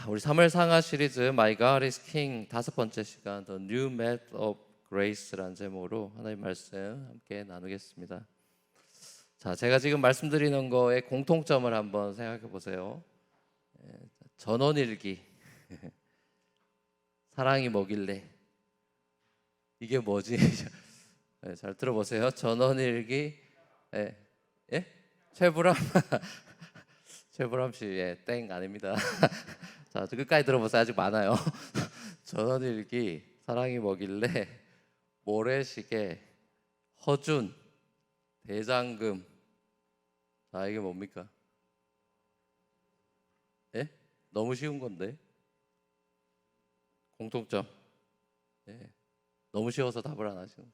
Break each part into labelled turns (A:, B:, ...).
A: 우리 사무엘 상하 시리즈 My God is King 5번째 시간 The New Method of Grace라는 제목으로 하나님 말씀 함께 나누겠습니다. 자, 제가 지금 말씀드리는 거의 공통점을 한번 생각해 보세요. 전원일기 사랑이 뭐길래 이게 뭐지? 잘 들어보세요. 전원일기 최불암 최불암 씨, 땡 아닙니다. 자, 끝까지 들어보세요. 아직 많아요. 전원일기, 사랑이 뭐길래, 모래시계, 허준, 대장금. 자, 이게 뭡니까? 너무 쉬운 건데. 공통점. 너무 쉬워서 답을 안 하시는.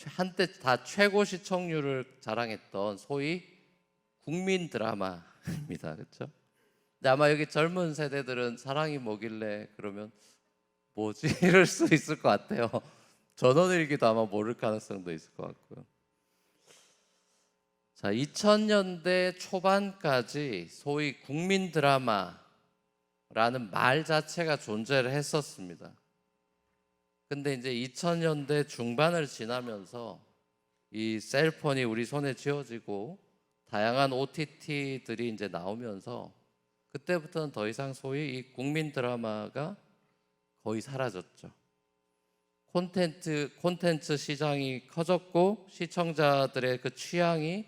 A: 한때 다 최고 시청률을 자랑했던 소위 국민 드라마입니다. 그렇죠? 근데 아마 여기 젊은 세대들은 사랑이 뭐길래 그러면 뭐지? 이럴 수 있을 것 같아요. 전원일기도 아마 모를 가능성도 있을 것 같고요. 자, 2000년대 초반까지 소위 국민 드라마라는 말 자체가 존재를 했었습니다. 근데 이제 2000년대 중반을 지나면서 이 셀폰이 우리 손에 쥐어지고 다양한 OTT들이 이제 나오면서 그때부터는 더 이상 소위 이 국민 드라마가 거의 사라졌죠. 콘텐츠 시장이 커졌고 시청자들의 그 취향이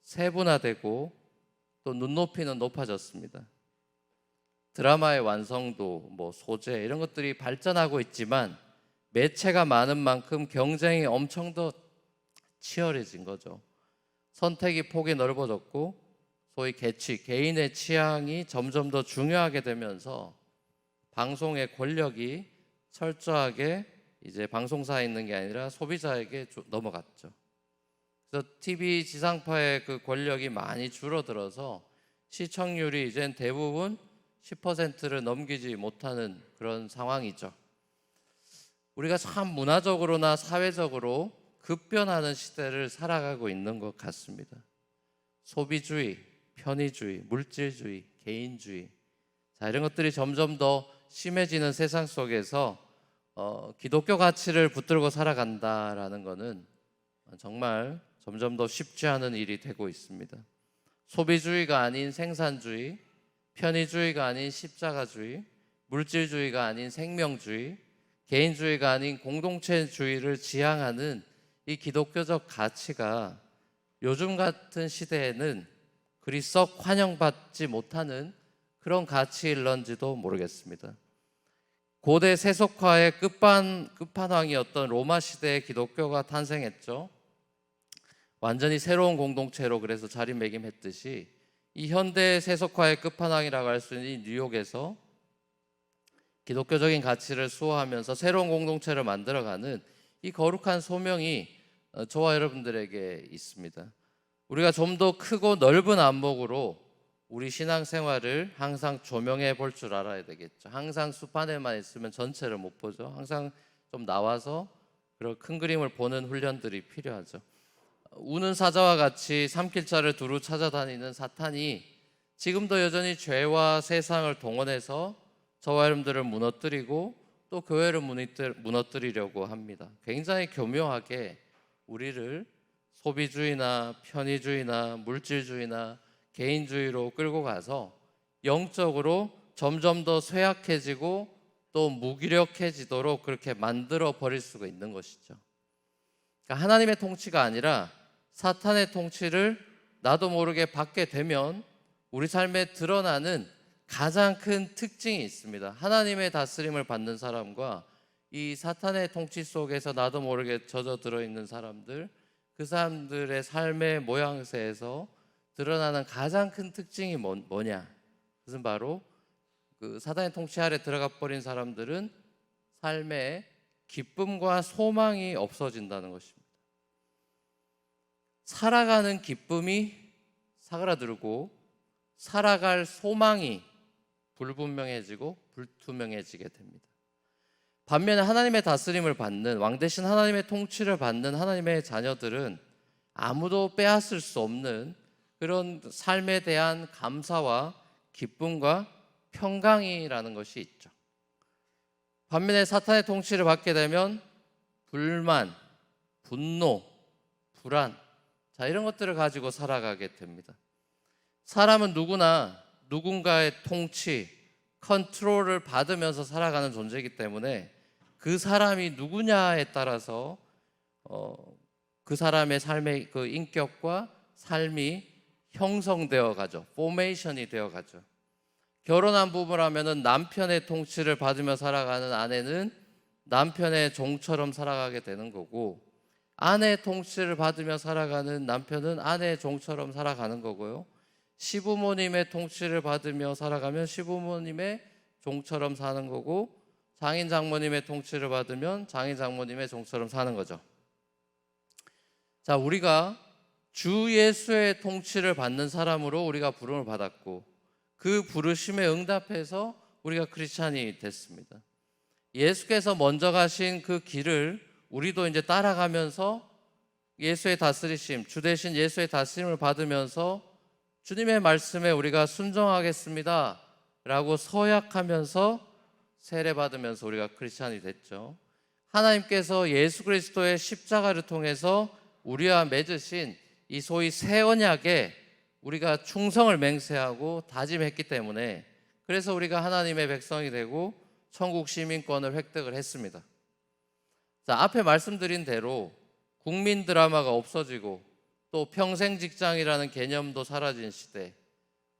A: 세분화되고 또 눈높이는 높아졌습니다. 드라마의 완성도, 소재 이런 것들이 발전하고 있지만 매체가 많은 만큼 경쟁이 엄청 더 치열해진 거죠. 선택의 폭이 넓어졌고 소위 개인의 취향이 점점 더 중요하게 되면서 방송의 권력이 철저하게 이제 방송사에 있는 게 아니라 소비자에게 넘어갔죠. 그래서 TV 지상파의 그 권력이 많이 줄어들어서 시청률이 이젠 대부분 10%를 넘기지 못하는 그런 상황이죠. 우리가 참 문화적으로나 사회적으로 급변하는 시대를 살아가고 있는 것 같습니다. 소비주의, 편의주의, 물질주의, 개인주의, 자, 이런 것들이 점점 더 심해지는 세상 속에서 기독교 가치를 붙들고 살아간다라는 것은 정말 점점 더 쉽지 않은 일이 되고 있습니다. 소비주의가 아닌 생산주의, 편의주의가 아닌 십자가주의, 물질주의가 아닌 생명주의, 개인주의가 아닌 공동체주의를 지향하는 이 기독교적 가치가 요즘 같은 시대에는 그리 썩 환영받지 못하는 그런 가치일런지도 모르겠습니다. 고대 세속화의 끝판왕이었던 로마 시대에 기독교가 탄생했죠. 완전히 새로운 공동체로 그래서 자리매김했듯이 이 현대 세속화의 끝판왕이라고 할 수 있는 이 뉴욕에서 기독교적인 가치를 수호하면서 새로운 공동체를 만들어가는 이 거룩한 소명이 저와 여러분들에게 있습니다. 우리가 좀 더 크고 넓은 안목으로 우리 신앙생활을 항상 조명해 볼 줄 알아야 되겠죠. 항상 숲안에만 있으면 전체를 못 보죠. 항상 좀 나와서 그런 큰 그림을 보는 훈련들이 필요하죠. 우는 사자와 같이 삼킬자를 두루 찾아다니는 사탄이 지금도 여전히 죄와 세상을 동원해서 저와 여러분들을 무너뜨리고 또 교회를 무너뜨리려고 합니다. 굉장히 교묘하게 우리를 소비주의나 편의주의나 물질주의나 개인주의로 끌고 가서 영적으로 점점 더 쇠약해지고 또 무기력해지도록 그렇게 만들어 버릴 수가 있는 것이죠. 그러니까 하나님의 통치가 아니라 사탄의 통치를 나도 모르게 받게 되면 우리 삶에 드러나는 가장 큰 특징이 있습니다. 하나님의 다스림을 받는 사람과 이 사탄의 통치 속에서 나도 모르게 젖어들어 있는 사람들, 그 사람들의 삶의 모양새에서 드러나는 가장 큰 특징이 뭐냐? 그것은 바로 그 사탄의 통치 아래 들어가 버린 사람들은 삶에 기쁨과 소망이 없어진다는 것입니다. 살아가는 기쁨이 사그라들고 살아갈 소망이 불분명해지고 불투명해지게 됩니다. 반면에 하나님의 다스림을 받는 왕 대신 하나님의 통치를 받는 하나님의 자녀들은 아무도 빼앗을 수 없는 그런 삶에 대한 감사와 기쁨과 평강이라는 것이 있죠. 반면에 사탄의 통치를 받게 되면 불만, 분노, 불안, 자, 이런 것들을 가지고 살아가게 됩니다. 사람은 누구나 누군가의 통치, 컨트롤을 받으면서 살아가는 존재이기 때문에 그 사람이 누구냐에 따라서 그 사람의 삶의 그 인격과 삶이 형성되어 가죠. 포메이션이 되어 가죠. 결혼한 부부라면은 남편의 통치를 받으며 살아가는 아내는 남편의 종처럼 살아가게 되는 거고, 아내의 통치를 받으며 살아가는 남편은 아내의 종처럼 살아가는 거고요. 시부모님의 통치를 받으며 살아가면 시부모님의 종처럼 사는 거고, 장인 장모님의 통치를 받으면 장인 장모님의 종처럼 사는 거죠. 자, 우리가 주 예수의 통치를 받는 사람으로 우리가 부름을 받았고, 그 부르심에 응답해서 우리가 크리스찬이 됐습니다. 예수께서 먼저 가신 그 길을 우리도 이제 따라가면서 예수의 다스리심, 주 대신 예수의 다스림을 받으면서 주님의 말씀에 우리가 순종하겠습니다 라고 서약하면서 세례받으면서 우리가 크리스찬이 됐죠. 하나님께서 예수 그리스도의 십자가를 통해서 우리와 맺으신 이 소위 새 언약에 우리가 충성을 맹세하고 다짐했기 때문에, 그래서 우리가 하나님의 백성이 되고 천국 시민권을 획득을 했습니다. 자, 앞에 말씀드린 대로 국민 드라마가 없어지고 또 평생 직장이라는 개념도 사라진 시대,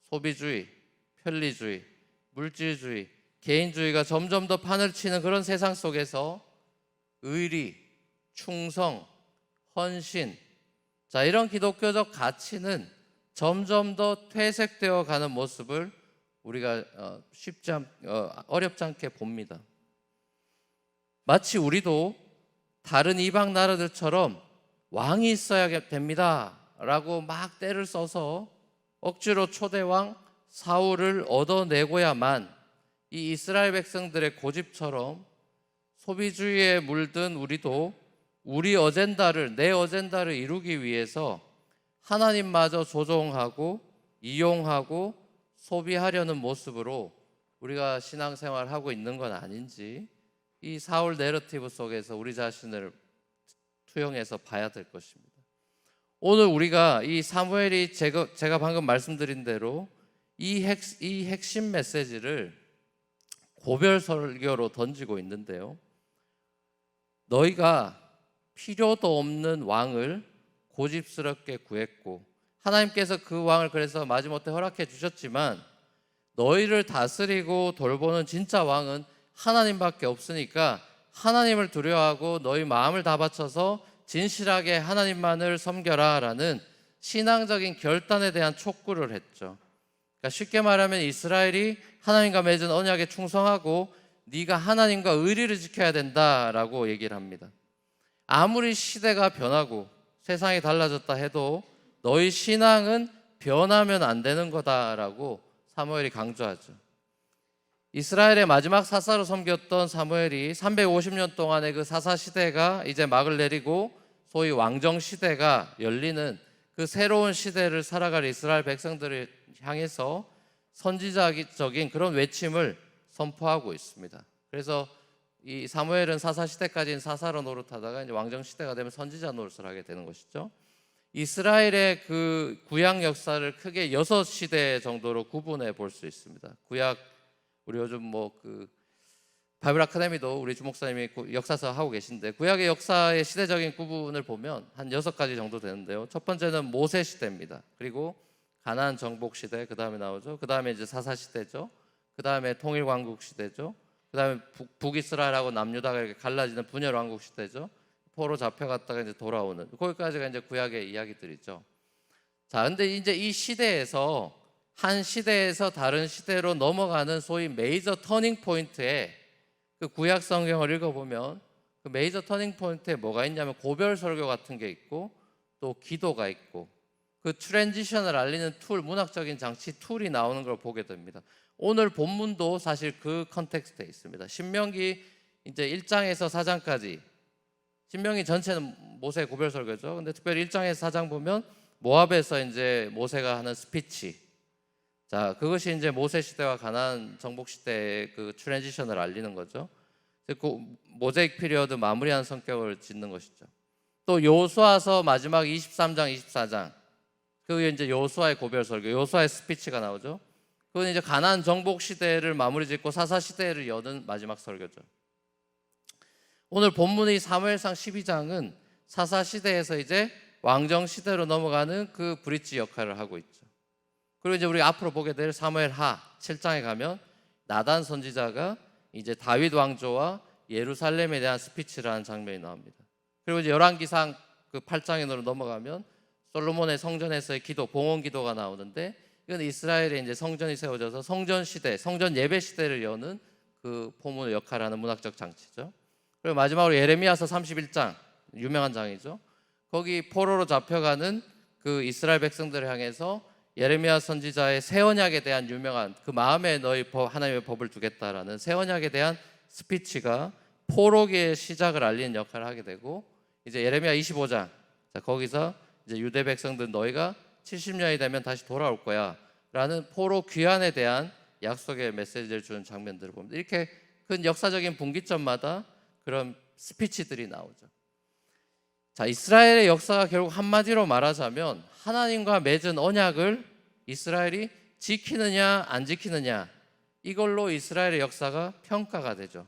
A: 소비주의, 편리주의, 물질주의, 개인주의가 점점 더 판을 치는 그런 세상 속에서 의리, 충성, 헌신, 자, 이런 기독교적 가치는 점점 더 퇴색되어 가는 모습을 우리가 어렵지 않게 봅니다. 마치 우리도 다른 이방 나라들처럼 왕이 있어야 됩니다 라고 막 떼를 써서 억지로 초대왕 사울을 얻어내고야만 이 이스라엘 백성들의 고집처럼 소비주의에 물든 우리도 우리 어젠다를, 내 어젠다를 이루기 위해서 하나님마저 조종하고 이용하고 소비하려는 모습으로 우리가 신앙생활을 하고 있는 건 아닌지, 이 사울 내러티브 속에서 우리 자신을 투영해서 봐야 될 것입니다. 오늘 우리가 이 사무엘이 제가 방금 말씀드린 대로 이 핵심 메시지를 고별 설교로 던지고 있는데요. 너희가 필요도 없는 왕을 고집스럽게 구했고, 하나님께서 그 왕을 그래서 마지못해 허락해 주셨지만, 너희를 다스리고 돌보는 진짜 왕은 하나님밖에 없으니까 하나님을 두려워하고 너희 마음을 다 바쳐서 진실하게 하나님만을 섬겨라 라는 신앙적인 결단에 대한 촉구를 했죠. 그러니까 쉽게 말하면 이스라엘이 하나님과 맺은 언약에 충성하고 네가 하나님과 의리를 지켜야 된다라고 얘기를 합니다. 아무리 시대가 변하고 세상이 달라졌다 해도 너희 신앙은 변하면 안 되는 거다라고 사무엘이 강조하죠. 이스라엘의 마지막 사사로 섬겼던 사무엘이 350년 동안의 그 사사 시대가 이제 막을 내리고 소위 왕정 시대가 열리는 그 새로운 시대를 살아갈 이스라엘 백성들을 향해서 선지자적인 그런 외침을 선포하고 있습니다. 그래서 이 사무엘은 사사 시대까지는 사사로 노릇하다가 이제 왕정 시대가 되면 선지자 노릇을 하게 되는 것이죠. 이스라엘의 그 구약 역사를 크게 6시대 정도로 구분해 볼 수 있습니다. 구약, 우리 요즘 바이블 아카데미도 우리 주목사님이 역사서 하고 계신데, 구약의 역사의 시대적인 구분을 보면 한 6가지 정도 되는데요. 첫 번째는 모세 시대입니다. 그리고 가나안 정복 시대, 그 다음에 나오죠. 그 다음에 이제 사사 시대죠. 그 다음에 통일 왕국 시대죠. 그 다음에 북이스라엘하고 남유다가 이렇게 갈라지는 분열 왕국 시대죠. 포로 잡혀갔다가 이제 돌아오는, 거기까지가 이제 구약의 이야기들이죠. 자, 근데 이제 이 시대에서 한 시대에서 다른 시대로 넘어가는 소위 메이저 터닝 포인트에 그 구약 성경을 읽어보면 그 메이저 터닝 포인트에 뭐가 있냐면 고별 설교 같은 게 있고 또 기도가 있고 그 트랜지션을 알리는 툴, 문학적인 장치 툴이 나오는 걸 보게 됩니다. 오늘 본문도 사실 그 컨텍스트에 있습니다. 신명기 이제 1장에서 4장까지, 신명기 전체는 모세 고별 설교죠. 근데 특별히 1장에서 4장 보면 모압에서 이제 모세가 하는 스피치, 자, 그것이 이제 모세 시대와 가나안 정복 시대의 그 트랜지션을 알리는 거죠. 그 모자이크 피리어드 마무리하는 성격을 짓는 것이죠. 또 여호수아서 마지막 23장, 24장. 그게 이제 여호수아의 고별 설교, 여호수아의 스피치가 나오죠. 그건 이제 가나안 정복 시대를 마무리 짓고 사사 시대를 여는 마지막 설교죠. 오늘 본문의 사무엘상 12장은 사사 시대에서 이제 왕정 시대로 넘어가는 그 브릿지 역할을 하고 있죠. 그리고 이제 우리 앞으로 보게 될 사무엘하 7장에 가면 나단 선지자가 이제 다윗 왕조와 예루살렘에 대한 스피치를 하는 장면이 나옵니다. 그리고 이제 열왕기상 그 8장으로 넘어가면 솔로몬의 성전에서의 기도, 봉헌 기도가 나오는데 이건 이스라엘에 이제 성전이 세워져서 성전 시대, 성전 예배 시대를 여는 그 포문의 역할을 하는 문학적 장치죠. 그리고 마지막으로 예레미야서 31장, 유명한 장이죠. 거기 포로로 잡혀가는 그 이스라엘 백성들을 향해서 예레미야 선지자의 새 언약에 대한 유명한 그 마음에 너희 하나님의 법을 두겠다라는 새 언약에 대한 스피치가 포로기의 시작을 알리는 역할을 하게 되고, 이제 예레미야 25장, 자, 거기서 이제 유대 백성들 너희가 70년이 되면 다시 돌아올 거야 라는 포로 귀환에 대한 약속의 메시지를 주는 장면들을 봅니다. 이렇게 큰 역사적인 분기점마다 그런 스피치들이 나오죠. 자, 이스라엘의 역사가 결국 한마디로 말하자면 하나님과 맺은 언약을 이스라엘이 지키느냐 안 지키느냐, 이걸로 이스라엘의 역사가 평가가 되죠.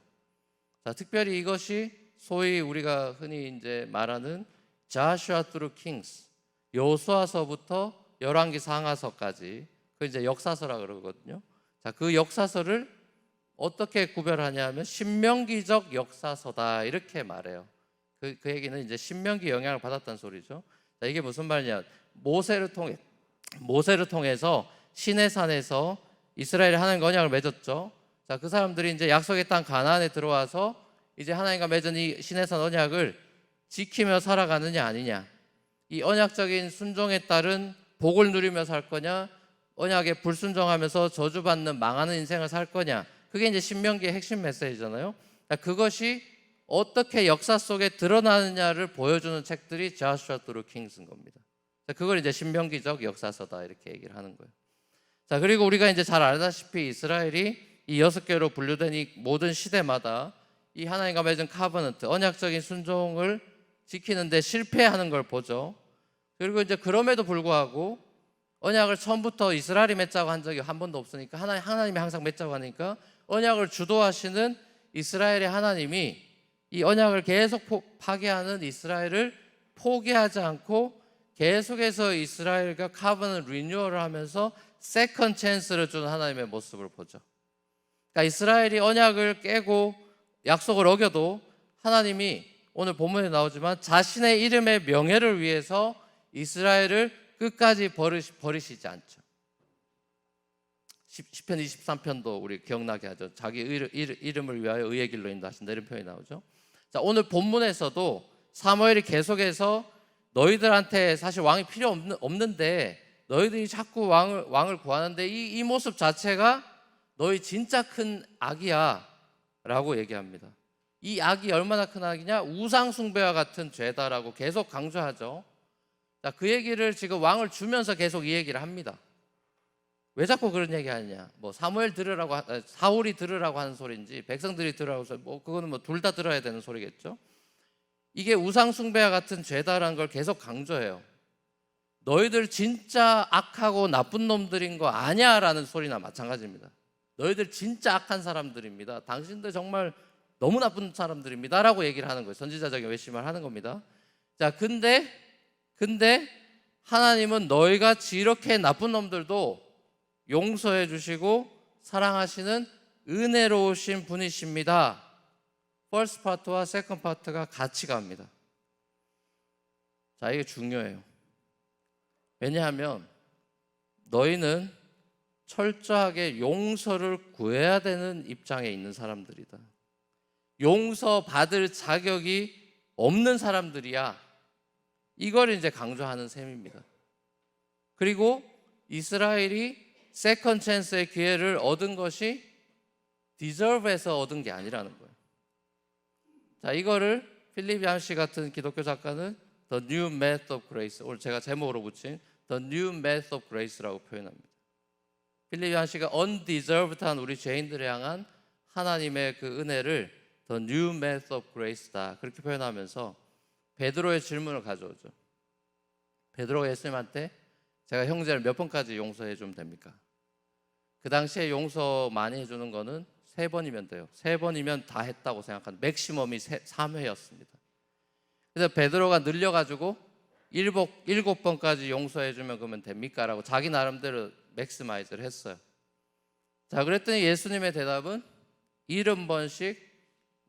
A: 자, 특별히 이것이 소위 우리가 흔히 이제 말하는 Joshua through Kings, 여호수아서부터 열왕기 상하서까지, 그 이제 역사서라 그러거든요. 자, 그 역사서를 어떻게 구별하냐면 신명기적 역사서다 이렇게 말해요. 그 얘기는 이제 신명기 영향을 받았다는 소리죠. 자, 이게 무슨 말이냐? 모세를 통해서 시내산에서 이스라엘이 하나님과 언약을 맺었죠. 자, 그 사람들이 이제 약속의 땅 가나안에 들어와서 이제 하나님과 맺은 이 시내산 언약을 지키며 살아가느냐 아니냐, 이 언약적인 순종에 따른 복을 누리며 살 거냐, 언약에 불순종하면서 저주받는 망하는 인생을 살 거냐, 그게 이제 신명기의 핵심 메시지잖아요. 자, 그것이 어떻게 역사 속에 드러나느냐를 보여주는 책들이 Joshua through Kings인 겁니다. 자, 그걸 이제 신명기적 역사서다 이렇게 얘기를 하는 거예요. 자, 그리고 우리가 이제 잘 알다시피 이스라엘이 이 6개로 분류된 이 모든 시대마다 이 하나님과 맺은 카버넌트, 언약적인 순종을 지키는데 실패하는 걸 보죠. 그리고 이제 그럼에도 불구하고 언약을 처음부터 이스라엘이 맺자고 한 적이 한 번도 없으니까 하나님이 항상 맺자고 하니까 언약을 주도하시는 이스라엘의 하나님이 이 언약을 계속 파괴하는 이스라엘을 포기하지 않고 계속해서 이스라엘과 카버넌트 리뉴얼을 하면서 세컨 찬스를 주는 하나님의 모습을 보죠. 그러니까 이스라엘이 언약을 깨고 약속을 어겨도 하나님이 오늘 본문에 나오지만 자신의 이름의 명예를 위해서 이스라엘을 끝까지 버리시지 않죠. 시편 23편도 우리 기억나게 하죠. 자기 이름을 위하여 의의 길로 인도하신다 이런 표현이 나오죠. 자, 오늘 본문에서도 사무엘이 계속해서 너희들한테 사실 왕이 필요 없는데 너희들이 자꾸 왕을 구하는데 이 모습 자체가 너희 진짜 큰 악이야 라고 얘기합니다. 이 악이 얼마나 큰 악이냐? 우상 숭배와 같은 죄다라고 계속 강조하죠. 자, 그 얘기를 지금 왕을 주면서 계속 이 얘기를 합니다. 왜 자꾸 그런 얘기 하느냐? 뭐 사울이 들으라고 하는 소리인지 백성들이 들으라고 해서 뭐 그거는 뭐 둘 다 들어야 되는 소리겠죠. 이게 우상 숭배와 같은 죄다라는 걸 계속 강조해요. 너희들 진짜 악하고 나쁜 놈들인 거 아냐라는 소리나 마찬가지입니다. 너희들 진짜 악한 사람들입니다. 당신들 정말 너무 나쁜 사람들입니다 라고 얘기를 하는 거예요. 선지자적인 외침을 하는 겁니다. 자, 근데 하나님은 너희같이 이렇게 나쁜 놈들도 용서해 주시고 사랑하시는 은혜로우신 분이십니다. 퍼스트 파트와 세컨드 파트가 같이 갑니다. 자, 이게 중요해요. 왜냐하면 너희는 철저하게 용서를 구해야 되는 입장에 있는 사람들이다. 용서받을 자격이 없는 사람들이야. 이걸 이제 강조하는 셈입니다. 그리고 이스라엘이 세컨드 찬스의 기회를 얻은 것이 디저브에서 얻은 게 아니라는 거예요. 자, 이거를 필립 얀시 같은 기독교 작가는 The New Method of Grace, 오늘 제가 제목으로 붙인 The New Method of Grace라고 표현합니다. 필립 양씨가 undeserved한 우리 죄인들을 향한 하나님의 그 은혜를 The new method of grace다 그렇게 표현하면서 베드로의 질문을 가져오죠. 베드로가 예수님한테 제가 형제를 몇 번까지 용서해 주면 됩니까? 그 당시에 용서 많이 해주는 거는 3번이면 돼요. 3번이면 다 했다고 생각하는 맥시멈이 3회였습니다. 그래서 베드로가 늘려가지고 7번까지 용서해 주면 그러면 됩니까? 라고 자기 나름대로 맥시마이즈를 했어요. 자, 그랬더니 예수님의 대답은 70번씩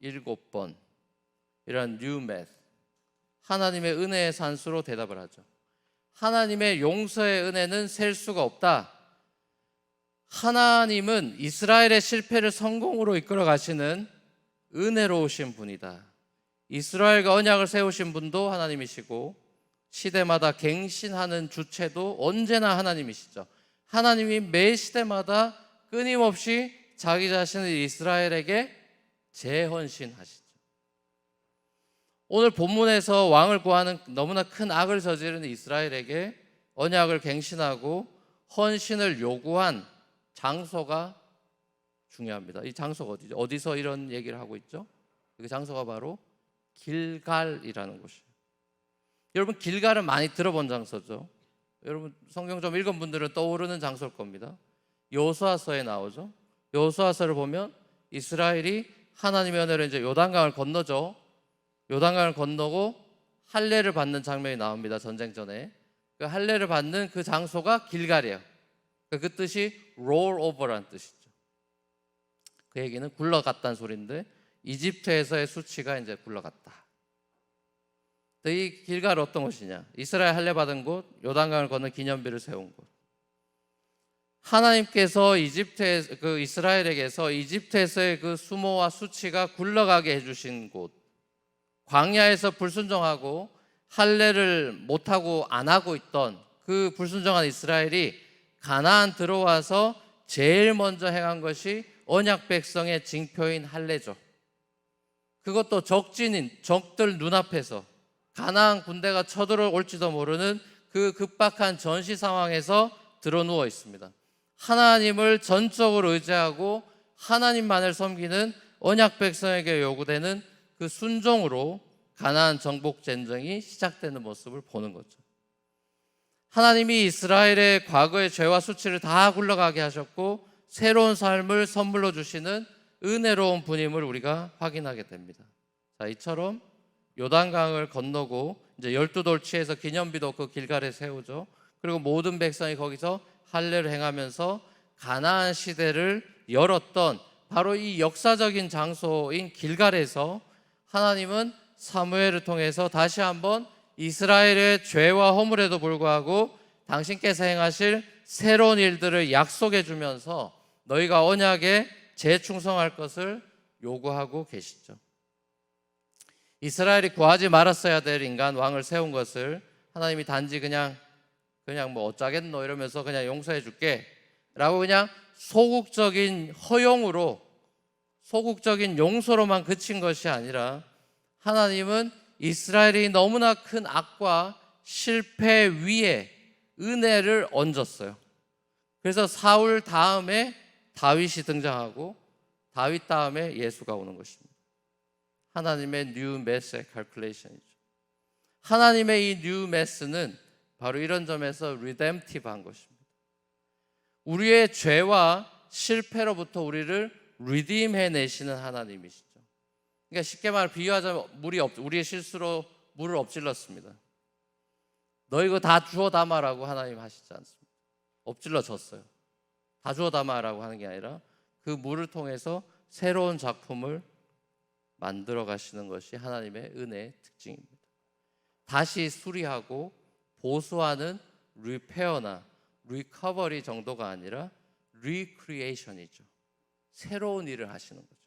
A: 7번 이런 뉴 메스 하나님의 은혜의 산수로 대답을 하죠. 하나님의 용서의 은혜는 셀 수가 없다. 하나님은 이스라엘의 실패를 성공으로 이끌어 가시는 은혜로우신 분이다. 이스라엘과 언약을 세우신 분도 하나님이시고 시대마다 갱신하는 주체도 언제나 하나님이시죠. 하나님이 매 시대마다 끊임없이 자기 자신을 이스라엘에게 재헌신하시죠. 오늘 본문에서 왕을 구하는 너무나 큰 악을 저지르는 이스라엘에게 언약을 갱신하고 헌신을 요구한 장소가 중요합니다. 이 장소가 어디죠? 어디서 이런 얘기를 하고 있죠? 그 장소가 바로 길갈이라는 곳이에요. 여러분 길갈은 많이 들어본 장소죠. 여러분 성경 좀 읽은 분들은 떠오르는 장소일 겁니다. 여호수아서에 나오죠. 여호수아서를 보면 이스라엘이 하나님의 은혜로 이제 요단강을 건너죠. 요단강을 건너고 할례를 받는 장면이 나옵니다. 전쟁 전에 그 할례를 받는 그 장소가 길갈이에요. 그 뜻이 roll over라는 뜻이죠. 그 얘기는 굴러갔다는 소리인데 이집트에서의 수치가 이제 굴러갔다. 이 길갈은 어떤 곳이냐? 이스라엘 할례 받은 곳, 요단강을 건너 기념비를 세운 곳. 하나님께서 이스라엘에게서 이집트에서의 그 수모와 수치가 굴러가게 해주신 곳, 광야에서 불순종하고 할례를 못하고 안 하고 있던 그 불순종한 이스라엘이 가나안 들어와서 제일 먼저 행한 것이 언약 백성의 징표인 할례죠. 그것도 적들 눈앞에서 가나안 군대가 쳐들어올지도 모르는 그 급박한 전시 상황에서 드러누워 있습니다. 하나님을 전적으로 의지하고 하나님만을 섬기는 언약 백성에게 요구되는 그 순종으로 가나안 정복 전쟁이 시작되는 모습을 보는 거죠. 하나님이 이스라엘의 과거의 죄와 수치를 다 굴러가게 하셨고 새로운 삶을 선물로 주시는 은혜로운 분임을 우리가 확인하게 됩니다. 자, 이처럼 요단강을 건너고 이제 12돌치에서 기념비도 그 길갈에 세우죠. 그리고 모든 백성이 거기서 할례를 행하면서 가나안 시대를 열었던 바로 이 역사적인 장소인 길갈에서 하나님은 사무엘을 통해서 다시 한번 이스라엘의 죄와 허물에도 불구하고 당신께서 행하실 새로운 일들을 약속해 주면서 너희가 언약에 재충성할 것을 요구하고 계시죠. 이스라엘이 구하지 말았어야 될 인간 왕을 세운 것을 하나님이 단지 그냥 뭐 어쩌겠노 이러면서 그냥 용서해 줄게 라고 그냥 소극적인 허용으로 소극적인 용서로만 그친 것이 아니라 하나님은 이스라엘이 너무나 큰 악과 실패 위에 은혜를 얹었어요. 그래서 사울 다음에 다윗이 등장하고 다윗 다음에 예수가 오는 것입니다. 하나님의 뉴 메스의 칼큘레이션이죠. 하나님의 이 뉴 메스는 바로 이런 점에서 리뎀티브한 것입니다. 우리의 죄와 실패로부터 우리를 리딤해 내시는 하나님이시죠. 그러니까 쉽게 말해 비유하자면 우리의 실수로 물을 엎질렀습니다. 너 이거 다 주워 담아라고 하나님 하시지 않습니다. 엎질러 졌어요. 다 주워 담아라고 하는 게 아니라 그 물을 통해서 새로운 작품을 만들어 가시는 것이 하나님의 은혜의 특징입니다. 다시 수리하고 보수하는 리페어나 리커버리 정도가 아니라 리크리에이션이죠. 새로운 일을 하시는 거죠.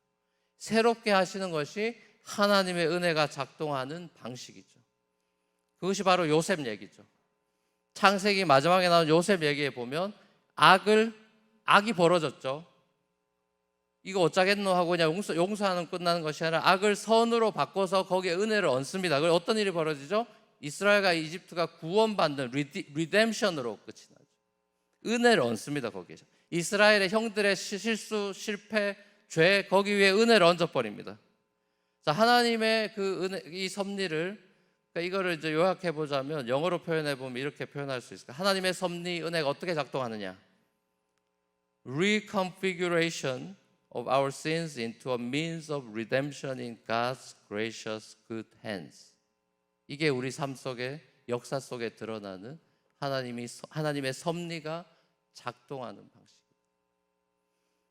A: 새롭게 하시는 것이 하나님의 은혜가 작동하는 방식이죠. 그것이 바로 요셉 얘기죠. 창세기 마지막에 나온 요셉 얘기에 보면 악이 벌어졌죠. 이거 어쩌겠노 하고 그냥 용서하는 끝나는 것이 아니라 악을 선으로 바꿔서 거기에 은혜를 얹습니다. 그럼 어떤 일이 벌어지죠? 이스라엘과 이집트가 구원받는 리뎀션으로 끝이 나죠. 은혜를 얹습니다. 거기에 이스라엘의 형들의 실수, 실패, 죄 거기 위에 은혜를 얹어버립니다. 자, 하나님의 그 은혜, 이 섭리를 그러니까 이거를 이제 요약해 보자면 영어로 표현해 보면 이렇게 표현할 수 있을까? 하나님의 섭리, 은혜가 어떻게 작동하느냐? Reconfiguration of our sins into a means of redemption in God's gracious good hands. 이게 우리 삶 속에 역사 속에 드러나는 하나님의 섭리가 작동하는 방식입니다.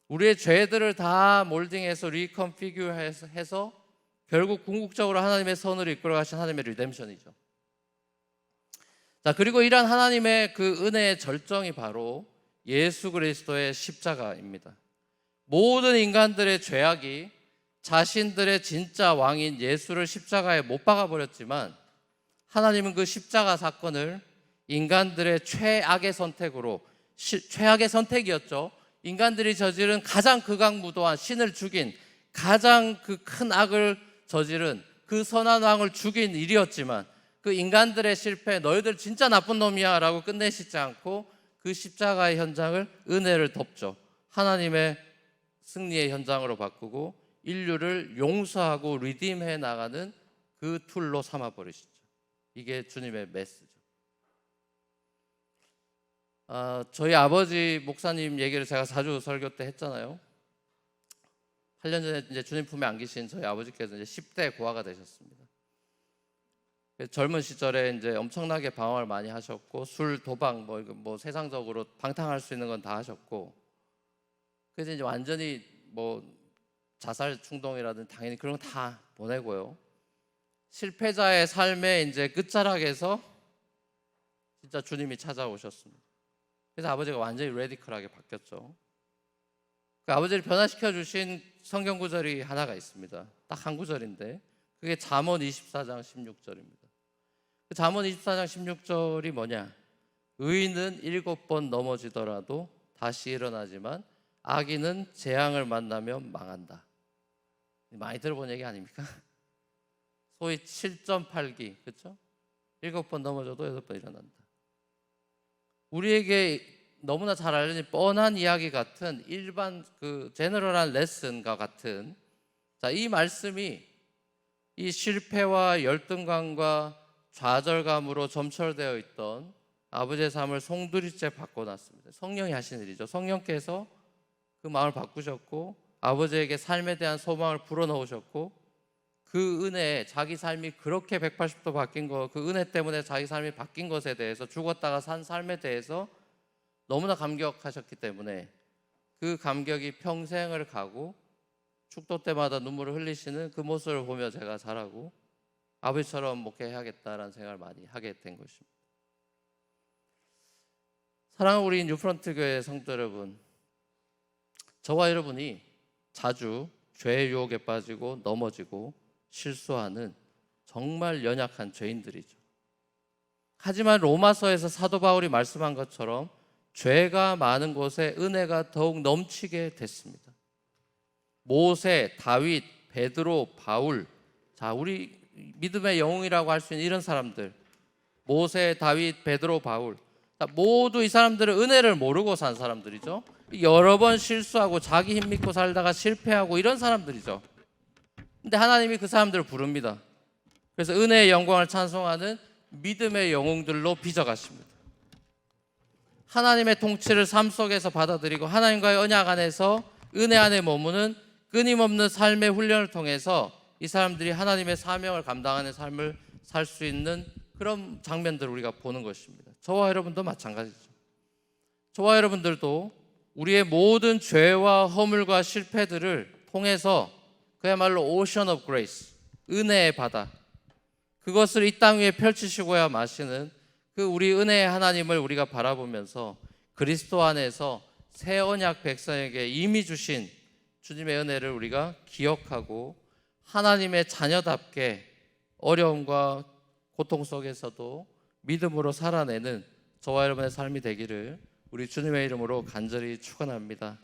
A: 우리의 죄들을 다 몰딩해서 리컨피규어해서 결국 궁극적으로 하나님의 선으로 이끌어 가신 하나님의 리뎀션이죠. 자, 그리고 이러한 하나님의 그 은혜의 절정이 바로 예수 그리스도의 십자가입니다. 모든 인간들의 죄악이 자신들의 진짜 왕인 예수를 십자가에 못 박아 버렸지만 하나님은 그 십자가 사건을 인간들의 최악의 선택으로, 최악의 선택이었죠. 인간들이 저지른 가장 극악무도한 신을 죽인 가장 그 큰 악을 저지른 그 선한 왕을 죽인 일이었지만 그 인간들의 실패, 너희들 진짜 나쁜 놈이야 라고 끝내시지 않고 그 십자가의 현장을 은혜를 덮죠. 하나님의 승리의 현장으로 바꾸고 인류를 용서하고 리딤해 나가는 그 툴로 삼아버리시죠. 이게 주님의 메시지죠. 저희 아버지 목사님 얘기를 제가 자주 설교 때 했잖아요. 8년 전에 이제 주님 품에 안기신 저희 아버지께서 이제 10대 고아가 되셨습니다. 젊은 시절에 이제 엄청나게 방황을 많이 하셨고 술, 도박, 뭐 세상적으로 방탕할 수 있는 건 다 하셨고, 그래서 이제 완전히 뭐 자살 충동이라든지 당연히 그런 거 다 보내고요. 실패자의 삶의 이제 끝자락에서 진짜 주님이 찾아오셨습니다. 그래서 아버지가 완전히 레디컬하게 바뀌었죠. 그 아버지를 변화시켜 주신 성경 구절이 하나가 있습니다. 딱 한 구절인데 그게 잠언 24장 16절입니다. 그 잠언 24장 16절이 뭐냐? 의인은 7번 넘어지더라도 다시 일어나지만 악인은 재앙을 만나면 망한다. 많이 들어본 얘기 아닙니까? 소위 7.8기, 그렇죠? 7번 넘어져도 8번 일어난다. 우리에게 너무나 잘 알려진 뻔한 이야기 같은 일반 그 제너럴한 레슨과 같은, 자, 이 말씀이 이 실패와 열등감과 좌절감으로 점철되어 있던 아버지의 삶을 송두리째 바꿔놨습니다. 성령이 하신 일이죠. 성령께서 그 마음을 바꾸셨고 아버지에게 삶에 대한 소망을 불어넣으셨고 그 은혜에 자기 삶이 그렇게 180도 바뀐 거, 그 은혜 때문에 자기 삶이 바뀐 것에 대해서, 죽었다가 산 삶에 대해서 너무나 감격하셨기 때문에 그 감격이 평생을 가고 축도 때마다 눈물을 흘리시는 그 모습을 보며 제가 자라고 아버지처럼 목회해야겠다라는 생각을 많이 하게 된 것입니다. 사랑하는 우리 뉴프런트 교회 성도 여러분, 저와 여러분이 자주 죄의 유혹에 빠지고 넘어지고 실수하는 정말 연약한 죄인들이죠. 하지만 로마서에서 사도 바울이 말씀한 것처럼 죄가 많은 곳에 은혜가 더욱 넘치게 됐습니다. 모세, 다윗, 베드로, 바울, 자, 우리 믿음의 영웅이라고 할 수 있는 이런 사람들, 모세, 다윗, 베드로, 바울, 모두 이 사람들은 은혜를 모르고 산 사람들이죠. 여러 번 실수하고 자기 힘 믿고 살다가 실패하고 이런 사람들이죠. 근데 하나님이 그 사람들을 부릅니다. 그래서 은혜의 영광을 찬송하는 믿음의 영웅들로 빚어가십니다. 하나님의 통치를 삶 속에서 받아들이고 하나님과의 언약 안에서 은혜 안에 머무는 끊임없는 삶의 훈련을 통해서 이 사람들이 하나님의 사명을 감당하는 삶을 살 수 있는 그런 장면들을 우리가 보는 것입니다. 저와 여러분도 마찬가지죠. 저와 여러분들도 우리의 모든 죄와 허물과 실패들을 통해서 그야말로 오션 오브 그레이스, 은혜의 바다, 그것을 이 땅 위에 펼치시고야 마시는 그 우리 은혜의 하나님을 우리가 바라보면서 그리스도 안에서 새 언약 백성에게 이미 주신 주님의 은혜를 우리가 기억하고 하나님의 자녀답게 어려움과 고통 속에서도 믿음으로 살아내는 저와 여러분의 삶이 되기를 우리 주님의 이름으로 간절히 축원합니다.